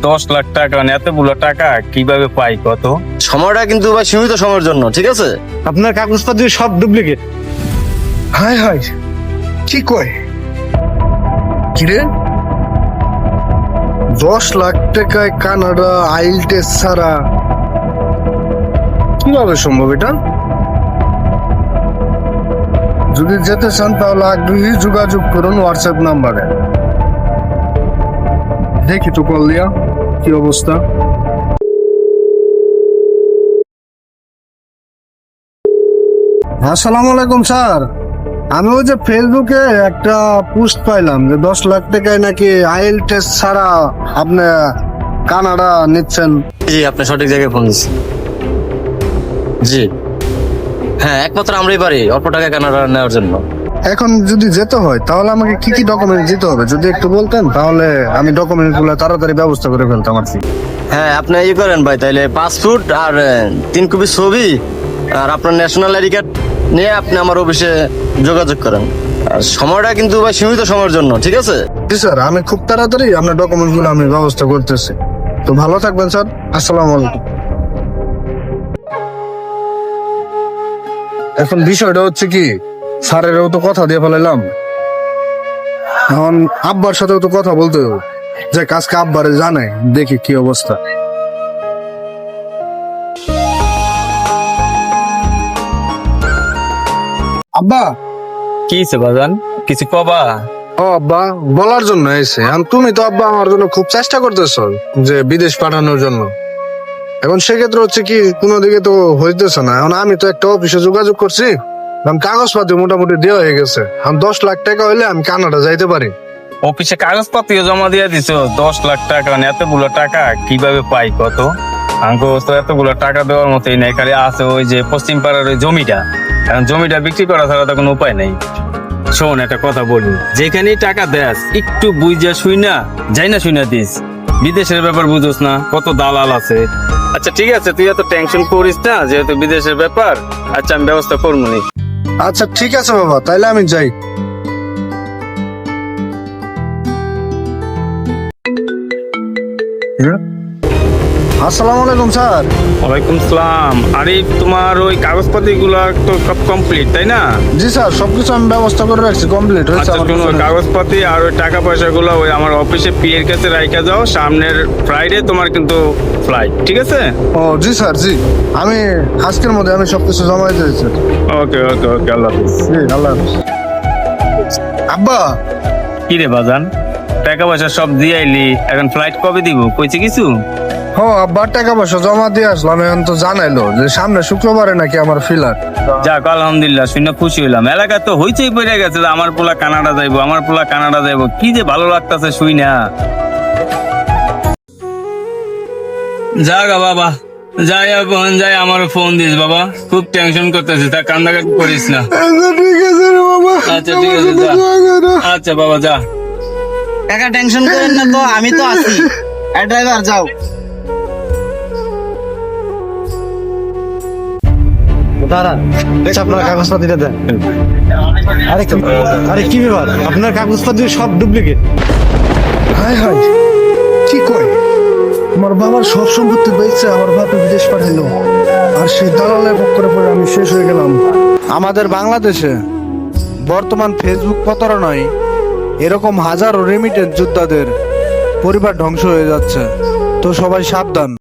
10 লাখ টাকা মানে এতগুলো টাকা কিভাবে পাই কত? সময়টা কিন্তু ভাই সীমিত সময়ের জন্য, ঠিক আছে? আপনার কাগজপত্র সব ডুপ্লিকেট। হায় হায়, কি কয়? কিরে, 10 লাখ টাকায় কানাডা আইল টেস্ট ছাড়া কিভাবে সম্ভব এটা? যদি যেতে চান তাহলে আগ্রহী যোগাযোগ করুন হোয়াটসঅ্যাপ নাম্বারে। দেখি তো কল দিয়া কি অবস্থা। আসসালামু আলাইকুম স্যার, আমি ওই যে ফেসবুকে একটা পোস্ট পাইলাম যে 10 লাখ টাকায় নাকি আইএল টেস্ট ছাড়া আপনি কানাডা নিচ্ছেন। জি, আপনি সঠিক জায়গায় ফোন দিচ্ছেন। জি হ্যাঁ, একমাত্র আমরাই পারি অল্প টাকায় কানাডা নেওয়ার জন্য। এখন যদি যেতে হয় তাহলে আমাকে কি কি ডকুমেন্ট দিতে হবে যদি একটু বলতেন, তাহলে আমি ডকুমেন্ট গুলো তাড়াতাড়ি ব্যবস্থা করে ফেলতাম আর কি। হ্যাঁ, আপনি ইয়ে করেন ভাই, তাইলে পাসপোর্ট আর 3 কপি ছবি আর আপনার ন্যাশনাল আইডি কার্ড নিয়ে আপনি আমার অফিসে যোগাযোগ করেন। আর সময়টা কিন্তু ভাই সীমিত সময়ের জন্য, ঠিক আছে? জি স্যার, আমি খুব তাড়াতাড়ি আপনার ডকুমেন্ট গুলো আমি ব্যবস্থা করতেছি। তো ভালো থাকবেন স্যার, আসসালামু আলাইকুম। এখন বিষয়টা হচ্ছে কি, স্যারেরও তো কথা দিয়ে ফেলাইলাম, এখন আব্বার সাথেও তো কথা বলতে হবে, যে কাজকে আব্বারে জানে, দেখি কি অবস্থা। আব্বা। কি হইছে বাজান, কিছু কবা? ও আব্বা, বলার জন্য এসে, এখন তুমি তো আব্বা আমার জন্য খুব চেষ্টা করতেছো যে বিদেশ পাঠানোর জন্য। এখন সেক্ষেত্রে হচ্ছে কি, কোনো দিকে তো হইতেছে না। এখন আমি তো একটা অফিসে যোগাযোগ করছি, এখন কাগজপাতি মোটামুটি দেওয়া হয়ে গেছে। এখন 10 লাখ টাকা হইলে আমি কানাডা যাইতে পারি। অফিসে কাগজপত্র জমা দিয়ে দিছো, 10 লাখ টাকা মানে এতগুলো টাকা কিভাবে পাই কত? আমাকে তো এতগুলো টাকা দেওয়ার মতোই নাই, খালি আছে ওই যে পশ্চিম পাড়ার ওই জমিটা। এখন জমিটা বিক্রি করা ছাড়া তো কোনো উপায় নেই। শোন, একটা কথা বলি, যেখানেই টাকা দেস একটু বুঝা শুই না, যাই না শুই না দিস। বিদেশের ব্যাপার বুঝোস না, কত দালাল আছে। আচ্ছা ঠিক আছে, তুই এত টেনশন করিস না, যেহেতু বিদেশের ব্যাপার। আচ্ছা, আমি ব্যবস্থা করবো নি। আচ্ছা ঠিক আছে বাবা, তাইলে আমি যাই। আসসালামু আলাইকুম স্যার। ওয়ালাইকুম সালাম। আরে তোমার ওই কাগজপাতি গুলা তো সব কমপ্লিট, তাই না? জি স্যার, সবকিছু আমি ব্যবস্থা করে রাখছি, কমপ্লিট হয়েছে আচ্ছা আমার শোনো, কিছু নেই। কাগজপাতি আর ওই টাকা পয়সা গুলো ওই আমার অফিসে পি এর কাছে রাইখা যাও। সামনের ফ্রাইডে তোমার কিন্তু ফ্লাইট, ঠিক আছে? ও জি স্যার, জি আমি আজকের মধ্যে আমি সবকিছু জমা দিয়েছি। ওকে ওকে ওকে, আল্লাহ হাফিজ। জি, আল্লাহ হাফেজ। আব্বা। কি রে বাজান, টাকা পয়সা সব দিয়ে আইলি, এখন ফ্লাইট কবে দিব কইছে কিছু? হ, আব্বার টাকা পয়সা জমা দিয়ে আসলাম, এখন তো জানাইলো যে সামনে শুক্রবারে নাকি আমার ফিলার। যাক আলহামদুলিল্লাহ, শুনে খুশি হইলাম। এলাকা তো হইচই পড়ে গেছে যে আমার পোলা কানাডা যাইবো, আমার পোলা কানাডা যাইবো। কি যে ভালো লাগতেছে শুই না। যাগা বাবা, যাই এখন যাই, আমার ফোন দিস বাবা, খুব টেনশন করতেছিস, তা কান্দাকাটি করিস না। ঠিক আছে রে বাবা। আচ্ছা ঠিক আছে, যা। আচ্ছা বাবা, যা। টাকা টেনশন করেন না, তো আমি তো আছি। ড্রাইভার যাও। দাঁড়ান, আপনার কাগজপত্রটা দেন। আরে কি ব্যাপার, আপনার কাগজপত্র সব ডুপ্লিকেট। হায় হায়, কি কয়? আমার বাবার সব সম্পত্তি বেচছে আমার বাপে বিদেশ পাঠাইলো, আর সেই দালালের পক্ষে পরে আমি শেষ হয়ে গেলাম। আমাদের বাংলাদেশে বর্তমান ফেসবুক প্রতারণায় এরকম হাজারো রেমিটেন্স যোদ্ধাদের পরিবার ধ্বংস হয়ে যাচ্ছে। তো সবাই সাবধান।